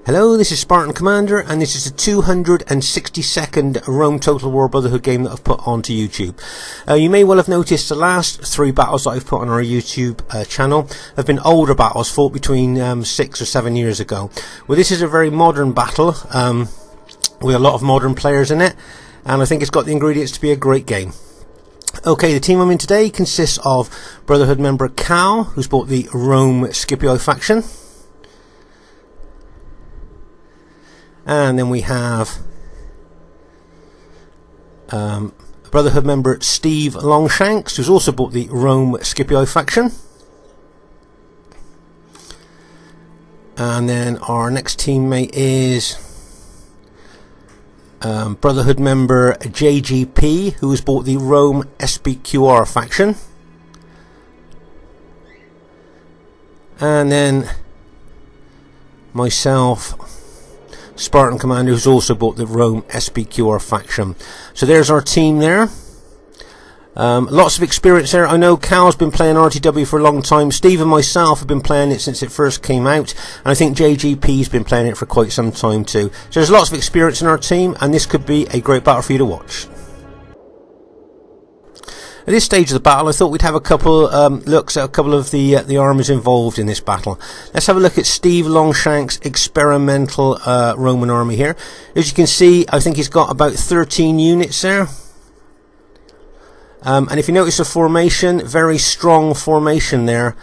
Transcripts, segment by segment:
Hello, this is Spartan Commander, and this is the 262nd Rome Total War Brotherhood game that I've put onto YouTube. You may well have noticed the last 3 battles that I've put on our YouTube channel have been older battles fought between 6 or 7 years ago. Well, this is a very modern battle with a lot of modern players in it, and I think it's got the ingredients to be a great game. Okay, the team I'm in today consists of Brotherhood member Cal, who's bought the Rome Scipio faction. And then we have Brotherhood member Steve Longshanks, who's also bought the Rome Scipio faction. And then our next teammate is Brotherhood member JGP, who has bought the Rome SBQR faction. And then myself, Spartan Commander, who's also bought the Rome SBQR faction. So there's our team there. Lots of experience there. I know Cal's been playing RTW for a long time. Steve and myself have been playing it since it first came out, and I think JGP's been playing it for quite some time too. So there's lots of experience in our team, and this could be a great battle for you to watch. At this stage of the battle, I thought we'd have a couple looks at a couple of the armies involved in this battle. Let's have a look at Steve Longshanks' experimental Roman army here. As you can see, I think he's got about 13 units there. And if you notice the formation, very strong formation there.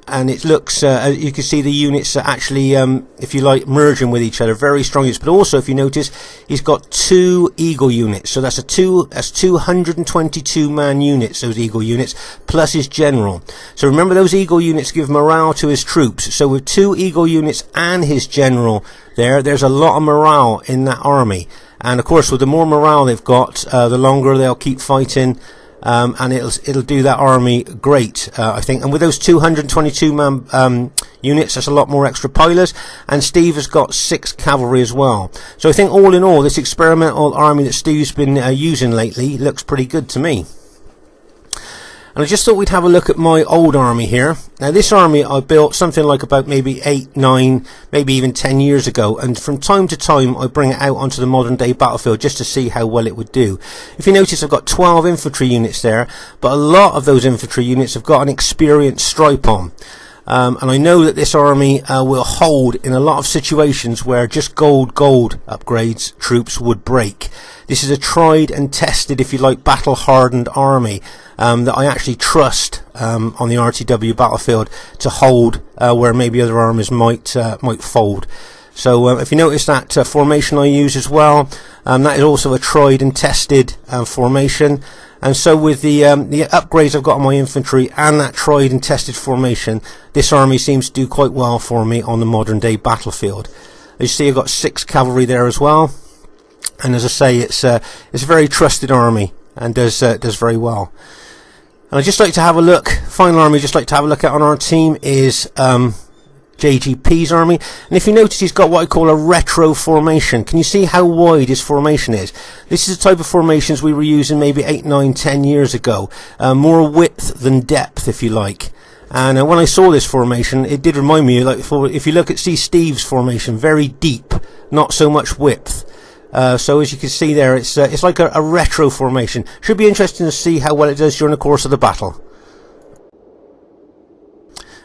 And it looks, you can see the units are actually, if you like, merging with each other. Very strong units. But also, if you notice, he's got 2 Eagle units. So that's 222 man units, those Eagle units, plus his general. So remember, those Eagle units give morale to his troops. So with 2 Eagle units and his general there's a lot of morale in that army. And of course, with the more morale they've got, the longer they'll keep fighting. And it'll do that army great, I think. And with those 222 man units, that's a lot more extra pilers. And Steve has got 6 cavalry as well. So I think all in all, this experimental army that Steve's been using lately looks pretty good to me. And I just thought we'd have a look at my old army here. Now, this army I built something like about maybe 8, 9, maybe even 10 years ago. And from time to time, I bring it out onto the modern day battlefield just to see how well it would do. If you notice, I've got 12 infantry units there, but a lot of those infantry units have got an experienced stripe on. And I know that this army will hold in a lot of situations where just gold upgrades troops would break. This is a tried and tested, if you like, battle hardened army that I actually trust on the RTW battlefield to hold where maybe other armies might fold. So if you notice that formation I use as well, that is also a tried and tested formation. And so with the upgrades I've got on my infantry and that tried and tested formation, this army seems to do quite well for me on the modern day battlefield. As you see, I've got 6 cavalry there as well. And as I say, it's a very trusted army and does very well. And I'd just like to have a look, final army I'd just like to have a look at on our team is JGP's army. And if you notice, he's got what I call a retro formation. Can you see how wide his formation is? This is the type of formations we were using maybe 8, 9, 10 years ago. More width than depth, if you like. And when I saw this formation, it did remind me, like, if you look at Steve's formation, very deep, not so much width. So as you can see there, it's like a retro formation. Should be interesting to see how well it does during the course of the battle.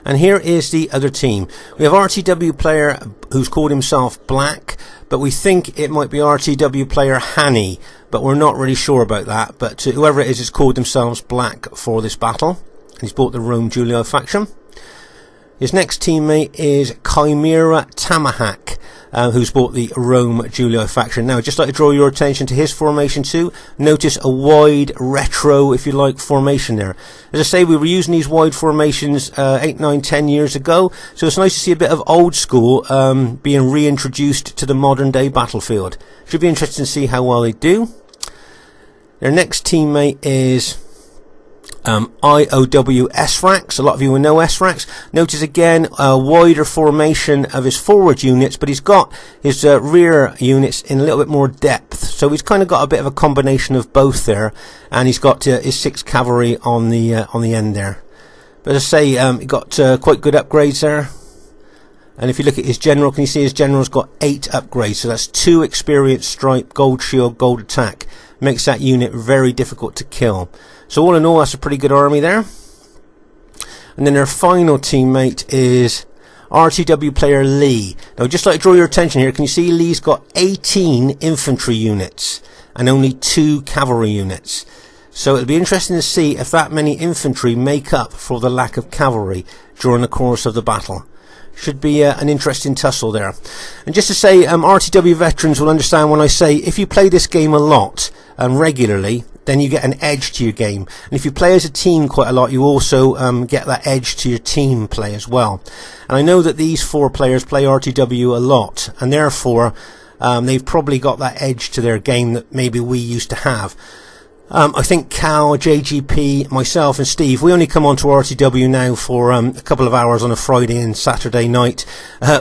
And here is the other team. We have RTW player who's called himself Black, but we think it might be RTW player Hanny, but we're not really sure about that. But whoever it is has called themselves Black for this battle. And he's bought the Rome Julio faction. His next teammate is Chimera Tamahak, who's bought the Rome Julio faction. Now, I'd just like to draw your attention to his formation too. Notice a wide retro, if you like, formation there. As I say, we were using these wide formations 8, 9, 10 years ago, so it's nice to see a bit of old school being reintroduced to the modern day battlefield. Should be interesting to see how well they do. Their next teammate is IOW SRAX. A lot of you will know SRAX. Notice again a wider formation of his forward units, but he's got his rear units in a little bit more depth. So he's kind of got a bit of a combination of both there, and he's got his 6 cavalry on the end there. But as I say, he got quite good upgrades there. And if you look at his general, can you see his general's got 8 upgrades? So that's 2 experience stripe, gold shield, gold attack. Makes that unit very difficult to kill. So all in all, that's a pretty good army there. And then their final teammate is RTW player Lee. Now, just like to draw your attention here, can you see Lee's got 18 infantry units and only 2 cavalry units. So it'll be interesting to see if that many infantry make up for the lack of cavalry during the course of the battle. Should be an interesting tussle there. And just to say, RTW veterans will understand when I say if you play this game a lot and regularly, then you get an edge to your game. And if you play as a team quite a lot, you also get that edge to your team play as well. And I know that these 4 players play RTW a lot, and therefore they've probably got that edge to their game that maybe we used to have. I think Cal, JGP, myself and Steve, we only come on to RTW now for a couple of hours on a Friday and Saturday night.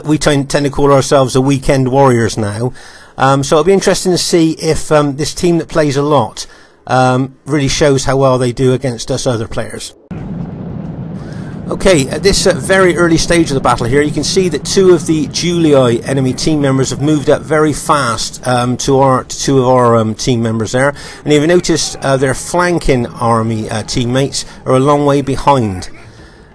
We tend to call ourselves the weekend warriors now. So it'll be interesting to see if this team that plays a lot really shows how well they do against us other players. Okay, at this very early stage of the battle here, you can see that 2 of the Julii enemy team members have moved up very fast to 2 of our team members there. And if you notice, their flanking army teammates are a long way behind.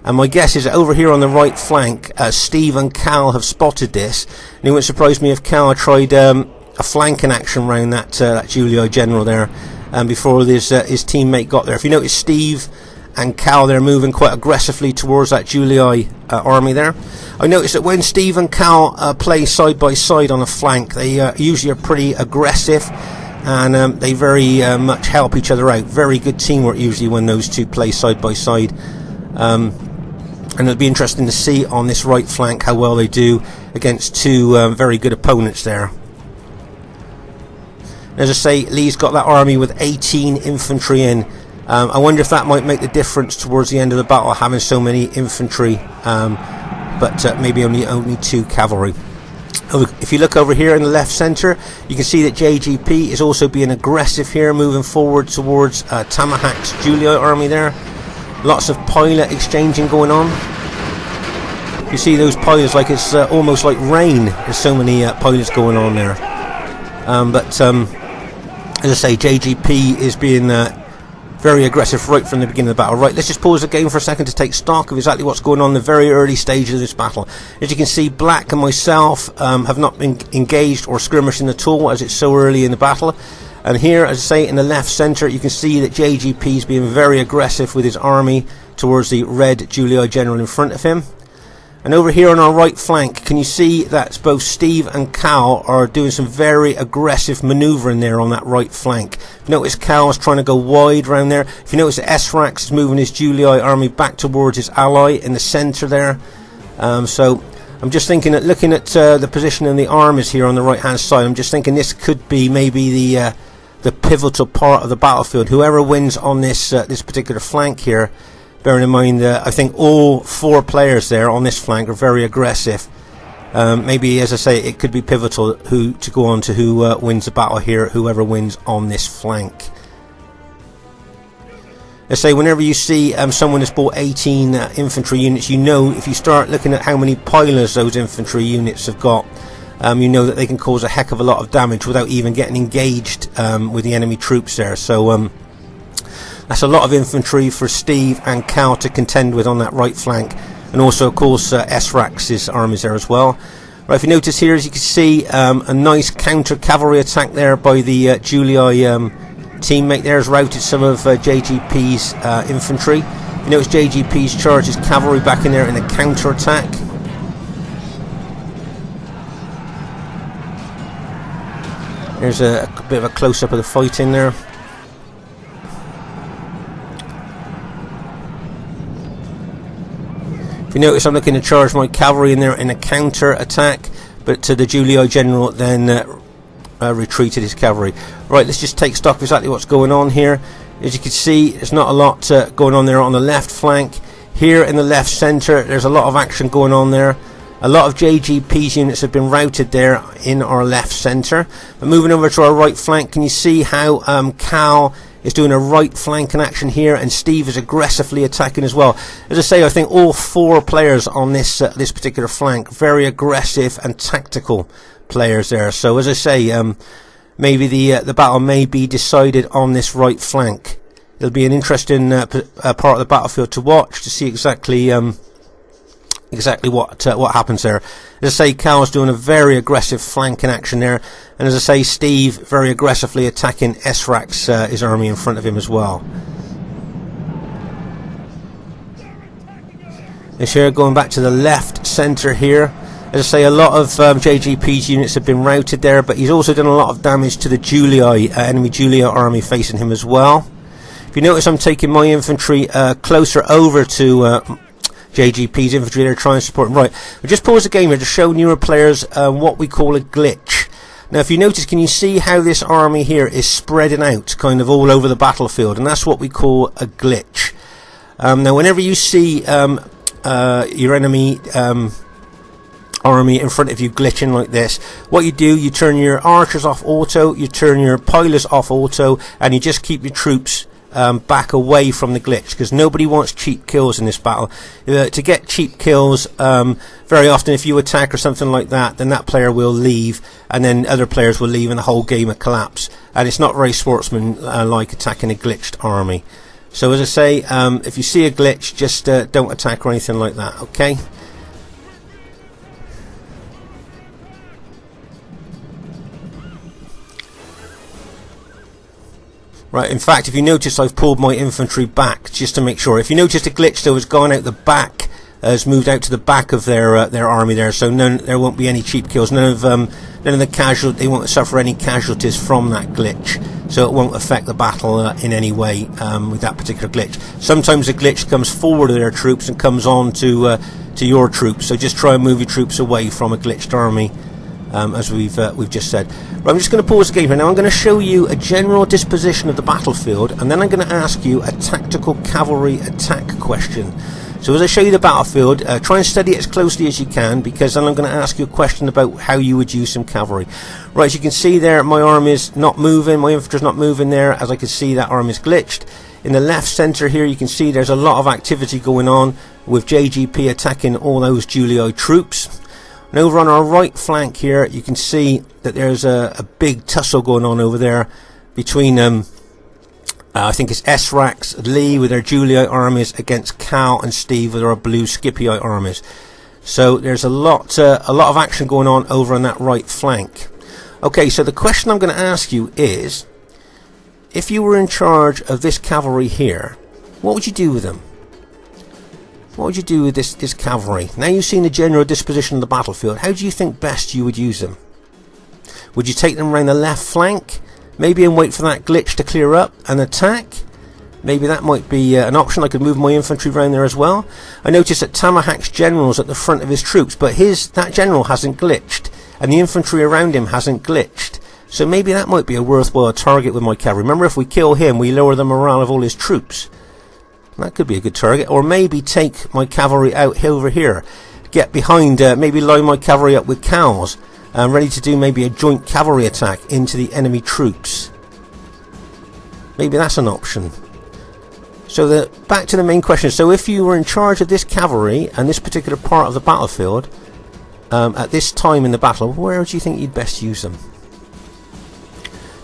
And my guess is that over here on the right flank, Steve and Cal have spotted this. And it wouldn't surprise me if Cal tried a flanking action around that Julii general there before his teammate got there. If you notice, Steve and Cal, they're moving quite aggressively towards that Julii army there. I noticed that when Steve and Cal play side by side on a flank, they usually are pretty aggressive, and they very much help each other out. Very good teamwork usually when those 2 play side by side. And it'll be interesting to see on this right flank how well they do against 2 very good opponents there. As I say, Lee's got that army with 18 infantry in. I wonder if that might make the difference towards the end of the battle, having so many infantry, but maybe only 2 cavalry. If you look over here in the left centre, you can see that JGP is also being aggressive here, moving forward towards Tamahak's Julii army there. Lots of pilot exchanging going on. You see those pilots like it's almost like rain. There's so many pilots going on there. But as I say, JGP is being very aggressive right from the beginning of the battle. Right, let's just pause the game for a second to take stock of exactly what's going on in the very early stages of this battle. As you can see, Black and myself have not been engaged or skirmishing at all, as it's so early in the battle. And here, as I say, in the left centre, you can see that JGP is being very aggressive with his army towards the red Julii general in front of him. And over here on our right flank, can you see that both Steve and Cal are doing some very aggressive manoeuvring there on that right flank. If you notice, Cal is trying to go wide around there. If you notice, that Esrax is moving his Julii army back towards his ally in the centre there. So I'm just thinking that looking at the position in the armies here on the right hand side, I'm just thinking this could be maybe the pivotal part of the battlefield. Whoever wins on this this particular flank here, bearing in mind I think all 4 players there on this flank are very aggressive. Maybe, as I say, it could be pivotal to go on to who wins the battle here, whoever wins on this flank. Let's say whenever you see someone has bought 18 infantry units, you know, if you start looking at how many pilers those infantry units have got, you know that they can cause a heck of a lot of damage without even getting engaged with the enemy troops there. So that's a lot of infantry for Steve and Cal to contend with on that right flank. And also, of course, Esrax's armies there as well. Right, if you notice here, as you can see, a nice counter cavalry attack there by the Julii teammate there has routed some of JGP's infantry. You notice JGP's charged his cavalry back in there in a counter attack. There's a bit of a close-up of the fight in there. If you notice, I'm looking to charge my cavalry in there in a counter attack, but the Julii general then retreated his cavalry. Right, let's just take stock of exactly what's going on here. As you can see, there's not a lot going on there on the left flank. Here in the left centre, there's a lot of action going on there. A lot of JGP's units have been routed there in our left centre. But moving over to our right flank, can you see how Cal is doing a right flanking action here, and Steve is aggressively attacking as well. As I say, I think all 4 players on this this particular flank, very aggressive and tactical players there. So as I say, maybe the battle may be decided on this right flank. It'll be an interesting part of the battlefield to watch, to see exactly what happens there. As I say, Cal's doing a very aggressive flanking action there, and as I say, Steve very aggressively attacking Esrak's his army in front of him as well. This here going back to the left centre here. As I say, a lot of JGP's units have been routed there, but he's also done a lot of damage to the Julii, enemy Julii army facing him as well. If you notice, I'm taking my infantry closer over to JGP's infantry. They're trying to support him. Right, I'll just pause the game here to show newer players what we call a glitch. Now, if you notice, can you see how this army here is spreading out kind of all over the battlefield? And that's what we call a glitch. Now, whenever you see your enemy army in front of you glitching like this, what you do, you turn your archers off auto, you turn your pilots off auto, and you just keep your troops back away from the glitch, because nobody wants cheap kills in this battle. To get cheap kills, very often if you attack or something like that, then that player will leave, and then other players will leave, and the whole game will collapse. And it's not very sportsman like attacking a glitched army. So as I say, if you see a glitch, just don't attack or anything like that, okay? Right, in fact, if you notice, I've pulled my infantry back just to make sure. If you notice, the glitch though has gone out the back, has moved out to the back of their army there, so there won't be any cheap kills. None of the casualties, they won't suffer any casualties from that glitch, so it won't affect the battle in any way with that particular glitch. Sometimes the glitch comes forward of their troops and comes on to your troops, so just try and move your troops away from a glitched army. As we've just said. Right, I'm just going to pause the game here now. I'm going to show you a general disposition of the battlefield, and then I'm going to ask you a tactical cavalry attack question. So as I show you the battlefield, try and study it as closely as you can, because then I'm going to ask you a question about how you would use some cavalry. Right, as you can see there, my army is not moving, my infantry is not moving there. As I can see, that army is glitched. In the left centre here, you can see there's a lot of activity going on with JGP attacking all those Julii troops. And over on our right flank here, you can see that there's a big tussle going on over there between I think it's Esrak's Lee with their Julii armies against Cal and Steve with our blue Scipii armies. So there's a lot of action going on over on that right flank. Okay, so the question I'm going to ask you is, if you were in charge of this cavalry here, what would you do with them? What would you do with this cavalry? Now you've seen the general disposition of the battlefield, how do you think best you would use them? Would you take them around the left flank, maybe, and wait for that glitch to clear up and attack? Maybe that might be an option. I could move my infantry around there as well. I noticed that Tamahak's general's at the front of his troops, but that general hasn't glitched, and the infantry around him hasn't glitched. So maybe that might be a worthwhile target with my cavalry. Remember, if we kill him, we lower the morale of all his troops. That could be a good target. Or maybe take my cavalry out over here, get behind, maybe line my cavalry up with Cal's, ready to do maybe a joint cavalry attack into the enemy troops. Maybe that's an option. So back to the main question. So if you were in charge of this cavalry and this particular part of the battlefield at this time in the battle, where do you think you'd best use them?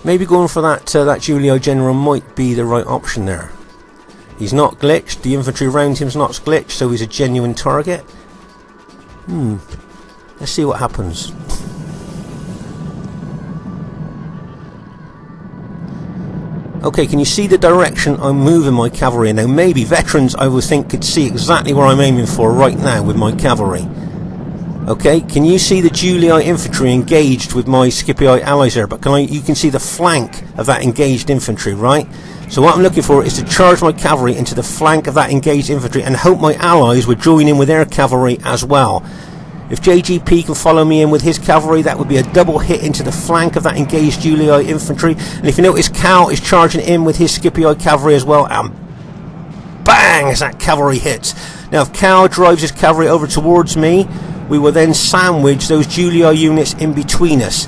Maybe going for that Julii general might be the right option there. He's not glitched, the infantry around him's not glitched, so he's a genuine target. Let's see what happens. Okay, can you see the direction I'm moving my cavalry in? Now maybe veterans, I would think, could see exactly where I'm aiming for right now with my cavalry. Okay, can you see the Julii infantry engaged with my Scipii allies there? But you can see the flank of that engaged infantry, right? So what I'm looking for is to charge my cavalry into the flank of that engaged infantry and hope my allies would join in with their cavalry as well. If JGP can follow me in with his cavalry, that would be a double hit into the flank of that engaged Julii infantry. And if you notice, Cal is charging in with his Scipii cavalry as well, and bang, as that cavalry hits. Now if Cal drives his cavalry over towards me, we will then sandwich those Julii units in between us.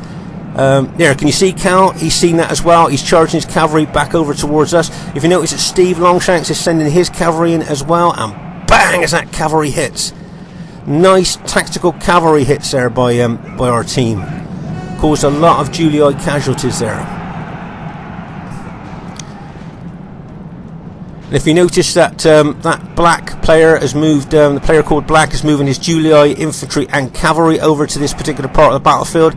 There, can you see Cal? He's seen that as well. He's charging his cavalry back over towards us. If you notice that Steve Longshanks is sending his cavalry in as well, and bang, as that cavalry hits. Nice tactical cavalry hits there by our team. Caused a lot of Julii casualties there. And if you notice that that black player has moved, the player called Black is moving his Julii infantry and cavalry over to this particular part of the battlefield.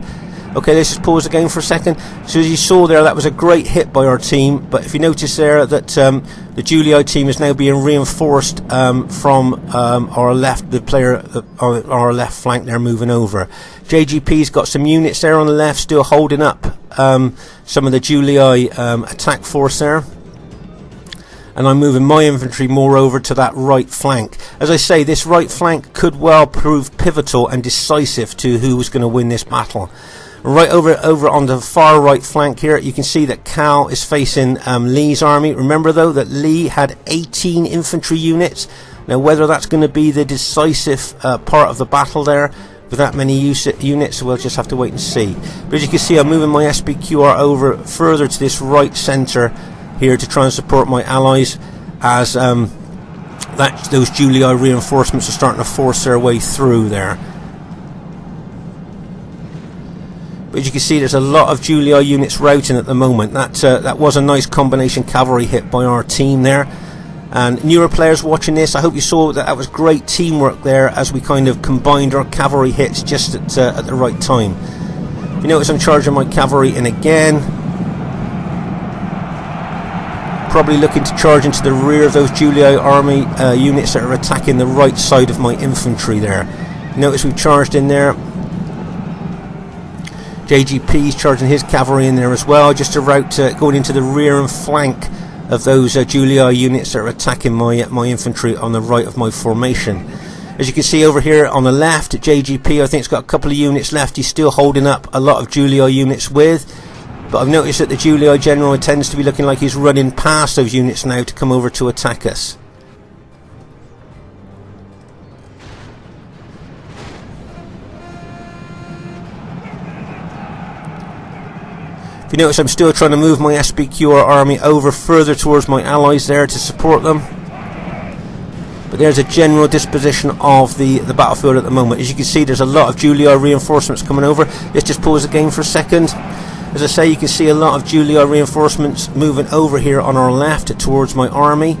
Okay, let's just pause the game for a second. So as you saw there, that was a great hit by our team. But if you notice there that the Julii team is now being reinforced from our left, the player on our left flank there moving over. JGP's got some units there on the left still holding up some of the Julii attack force there. And I'm moving my infantry more over to that right flank. As I say, this right flank could well prove pivotal and decisive to who was going to win this battle. Right over on the far right flank here, you can see that Cal is facing Lee's army. Remember though that Lee had 18 infantry units. Now whether that's going to be the decisive part of the battle there with that many units, we'll just have to wait and see. But as you can see, I'm moving my SPQR over further to this right centre here to try and support my allies as those Julii reinforcements are starting to force their way through there. But as you can see, there's a lot of Julii units routing at the moment. That was a nice combination cavalry hit by our team there. And newer players watching this, I hope you saw that was great teamwork there as we kind of combined our cavalry hits just at the right time. You notice I'm charging my cavalry in again. Probably looking to charge into the rear of those Julii army units that are attacking the right side of my infantry there. Notice we've charged in there. JGP's charging his cavalry in there as well, just a route going into the rear and flank of those Julii units that are attacking my infantry on the right of my formation. As you can see over here on the left, JGP I think has got a couple of units left. He's still holding up a lot of Julii units with, but I've noticed that the Julii general tends to be looking like he's running past those units now to come over to attack us. If you notice, I'm still trying to move my SPQR army over further towards my allies there to support them. But there's a general disposition of the battlefield at the moment. As you can see, there's a lot of Julii reinforcements coming over. Let's just pause the game for a second. As I say, you can see a lot of Julii reinforcements moving over here on our left towards my army.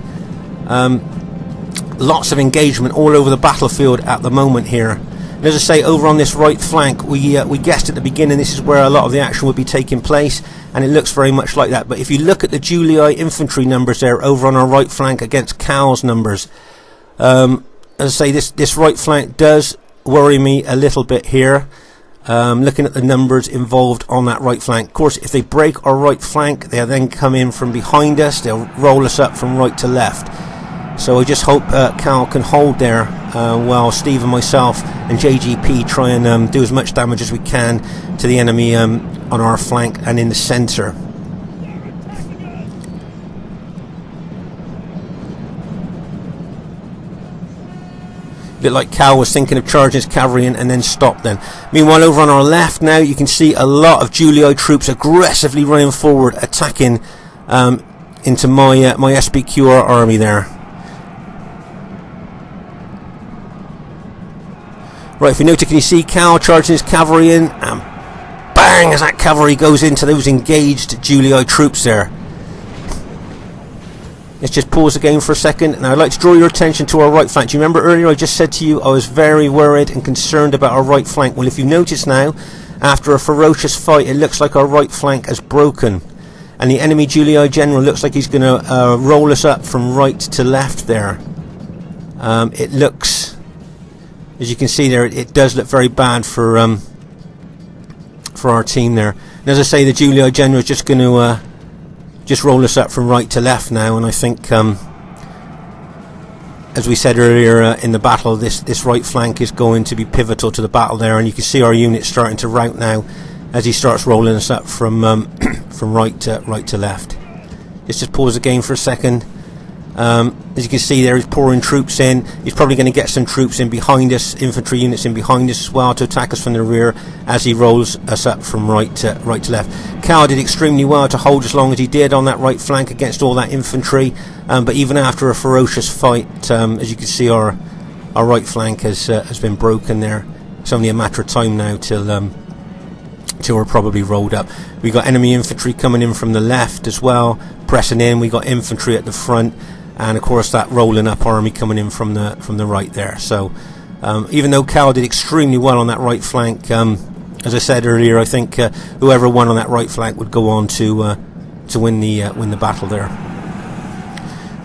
Lots of engagement all over the battlefield at the moment here. And as I say, over on this right flank, we guessed at the beginning this is where a lot of the action would be taking place, and it looks very much like that. But if you look at the Julii infantry numbers there over on our right flank against Cal's numbers, as I say, this right flank does worry me a little bit here. Looking at the numbers involved on that right flank. Of course, if they break our right flank, they'll then come in from behind us. They'll roll us up from right to left. So I just hope Cal can hold there while Steve and myself and JGP try and do as much damage as we can to the enemy on our flank and in the centre. A bit like Cal was thinking of charging his cavalry in and then stopped then. Meanwhile, over on our left now, you can see a lot of Julii troops aggressively running forward, attacking into my SPQR army there. Right, if you notice, can you see Cal charging his cavalry in, and bang, as that cavalry goes into those engaged Julii troops there. Let's just pause the game for a second. Now I'd like to draw your attention to our right flank. Do you remember earlier I just said to you I was very worried and concerned about our right flank? Well, if you notice now, after a ferocious fight, it looks like our right flank has broken. And the enemy Julii general looks like he's going to roll us up from right to left there. It looks, as you can see there, it does look very bad for our team there. And as I say, the Julii general is just going to just roll us up from right to left now, and I think as we said earlier in the battle, this right flank is going to be pivotal to the battle there, and you can see our units starting to rout now as he starts rolling us up from right to left. Let's just pause the game for a second. As you can see there, he's pouring troops in. He's probably going to get some troops in behind us, infantry units in behind us as well, to attack us from the rear as he rolls us up from right to left. Cal did extremely well to hold as long as he did on that right flank against all that infantry, but even after a ferocious fight, as you can see, our right flank has been broken there. It's only a matter of time now till we're probably rolled up. We got enemy infantry coming in from the left as well, pressing in. We got infantry at the front, and of course that rolling up army coming in from the right there. So even though Cal did extremely well on that right flank, as I said earlier, I think whoever won on that right flank would go on to win the battle there.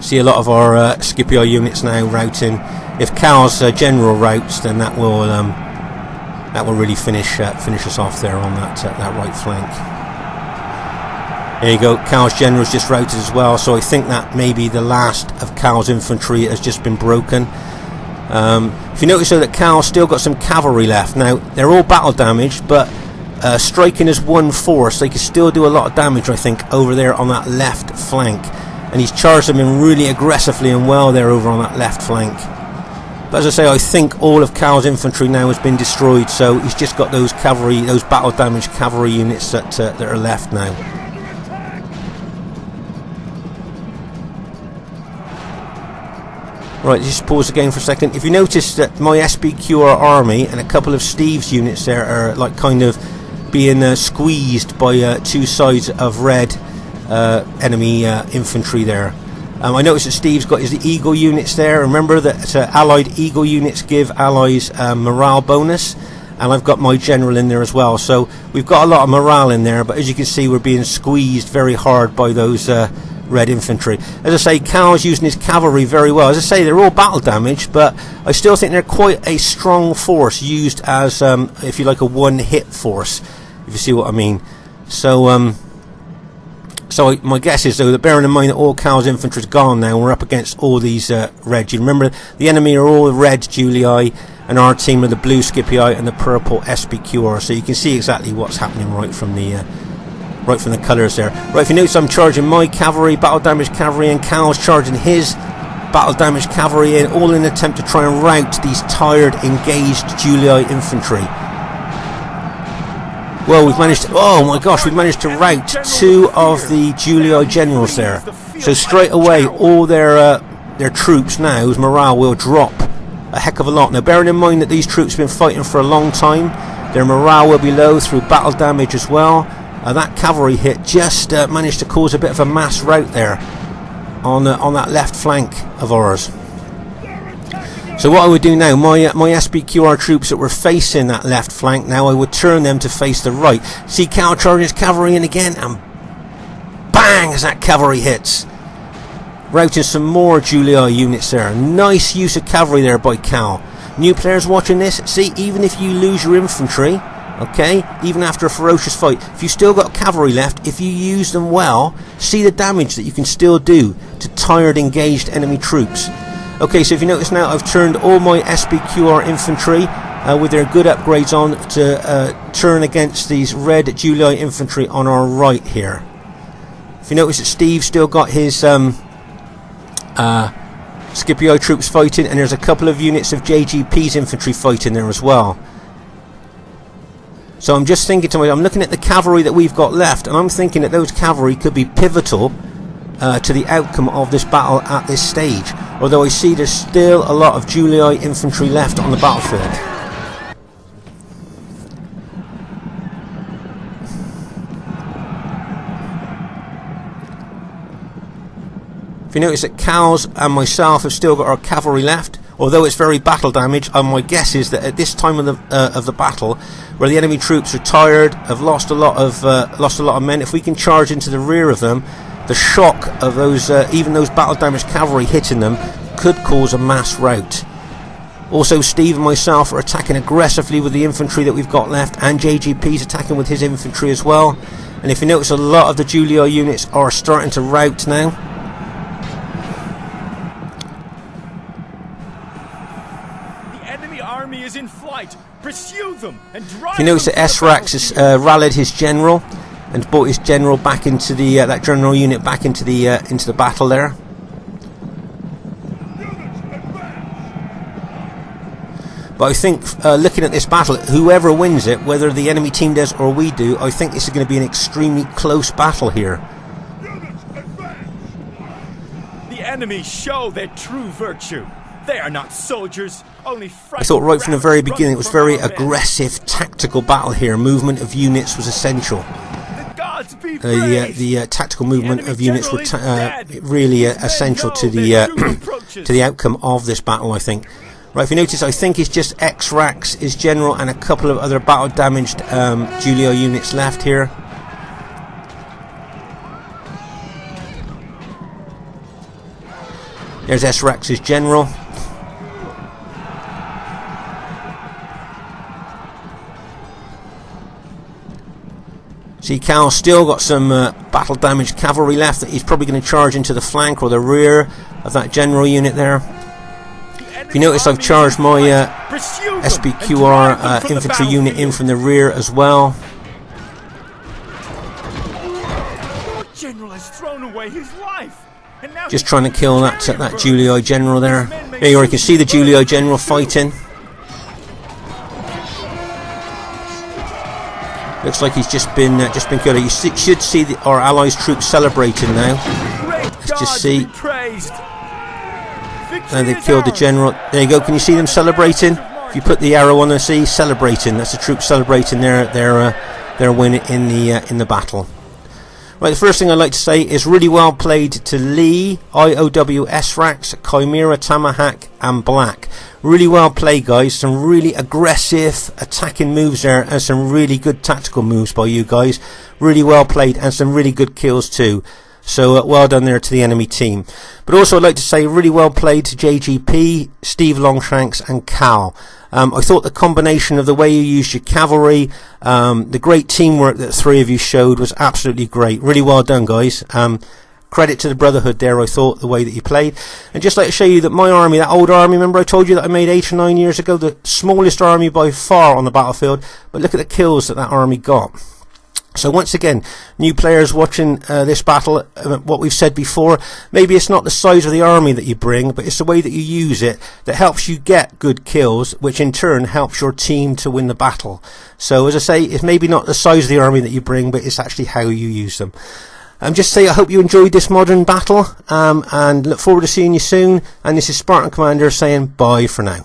See a lot of our Scipio units now routing. If Cal's general routes, then that will really finish us off there on that right flank. There you go, Cal's general's just routed as well, so I think that maybe the last of Cal's infantry has just been broken. If you notice though that Cal's still got some cavalry left. Now, they're all battle damaged, but striking as one force, they can still do a lot of damage, I think, over there on that left flank. And he's charged them in really aggressively and well there over on that left flank. But as I say, I think all of Cal's infantry now has been destroyed, so he's just got those cavalry, those battle damaged cavalry units that are left now. Right, just pause again for a second. If you notice that my SBQR army and a couple of Steve's units there are like kind of being squeezed by two sides of red enemy infantry there. I noticed that Steve's got his Eagle units there. Remember that allied Eagle units give allies morale bonus, and I've got my general in there as well. So we've got a lot of morale in there, but as you can see, we're being squeezed very hard by those red infantry. As I say, Cal's using his cavalry very well. As I say, they're all battle damaged, but I still think they're quite a strong force used as, if you like, a one-hit force, if you see what I mean. So, my guess is, though, that bearing in mind that all Cal's infantry is gone now, we're up against all these red. You remember, the enemy are all red Julii, and our team are the blue Scipii and the purple SBQR. So you can see exactly what's happening right from the colours there. Right, if you notice, I'm charging my cavalry, battle damaged cavalry, and Cal's charging his battle damaged cavalry in, all in an attempt to try and rout these tired, engaged Julii infantry. Well, we've managed to, oh my gosh, we've managed to rout two of the Julii generals there. So straight away, all their troops now's morale will drop a heck of a lot. Now, bearing in mind that these troops have been fighting for a long time, their morale will be low through battle damage as well. That cavalry hit just managed to cause a bit of a mass rout there on that left flank of ours. So what I would do now, my SBQR troops that were facing that left flank, now I would turn them to face the right. See Cal charging his cavalry in again, and bang as that cavalry hits. Routing some more Julii units there. Nice use of cavalry there by Cal. New players watching this, see, even if you lose your infantry, okay, even after a ferocious fight, if you still got cavalry left, if you use them well, see the damage that you can still do to tired, engaged enemy troops. Okay, so if you notice now, I've turned all my SBQR infantry with their good upgrades on to turn against these red Julii infantry on our right here. If you notice that Steve's still got his Scipio troops fighting, and there's a couple of units of JGP's infantry fighting there as well. So I'm just thinking to myself, I'm looking at the cavalry that we've got left, and I'm thinking that those cavalry could be pivotal to the outcome of this battle at this stage. Although I see there's still a lot of Julii infantry left on the battlefield. If you notice that Cal's and myself have still got our cavalry left, although it's very battle damaged, my guess is that at this time of the battle, where the enemy troops are tired, have lost a lot of men, if we can charge into the rear of them, the shock of those, even those battle damaged cavalry hitting them, could cause a mass rout. Also, Steve and myself are attacking aggressively with the infantry that we've got left, and JGP's attacking with his infantry as well. And if you notice, a lot of the Julii units are starting to rout now. The enemy army is in flight. Pursue them and drive. If you notice that Esrax has rallied his general and brought his general back into the that general unit back into the battle there. But I think, looking at this battle, whoever wins it, whether the enemy team does or we do, I think this is going to be an extremely close battle here. The enemy show their true virtue. They are not soldiers, only I thought right from the very beginning it was very aggressive, tactical battle here. Movement of units was essential. The tactical movement of units were really essential to the outcome of this battle, I think. Right, if you notice, I think it's just X-Rax, his general, and a couple of other battle-damaged Julio units left here. There's S-Rax's general. See, Cal's still got some battle-damaged cavalry left that he's probably going to charge into the flank or the rear of that general unit there. If you notice, I've charged my SBQR infantry unit in from the rear as well. General has thrown away his life. Just trying to kill that Julio general there. There you are, you can see the Julio general fighting. Looks like he's just been killed. You should see our allies' troops celebrating now. Let's just see. Now they've killed the general. There you go. Can you see them celebrating? If you put the arrow on the sea, celebrating. That's the troops celebrating their win in the battle. Right, the first thing I'd like to say is really well played to Lee, IOW S-Rax, Chimera, Tamahawk, and Black. Really well played, guys. Some really aggressive attacking moves there, and some really good tactical moves by you guys. Really well played, and some really good kills too. So well done there to the enemy team. But also I'd like to say really well played to JGP, Steve Longshanks, and Cal. I thought the combination of the way you used your cavalry, the great teamwork that the three of you showed was absolutely great. Really well done, guys. Credit to the Brotherhood there, I thought, the way that you played. And just like to show you that my army, that old army, remember I told you that I made 8 or 9 years ago, the smallest army by far on the battlefield, but look at the kills that army got. So once again, new players watching this battle, what we've said before, maybe it's not the size of the army that you bring, but it's the way that you use it that helps you get good kills, which in turn helps your team to win the battle. So as I say, it's maybe not the size of the army that you bring, but it's actually how you use them. Just say I hope you enjoyed this modern battle, and look forward to seeing you soon. And this is Spartan Commander saying bye for now.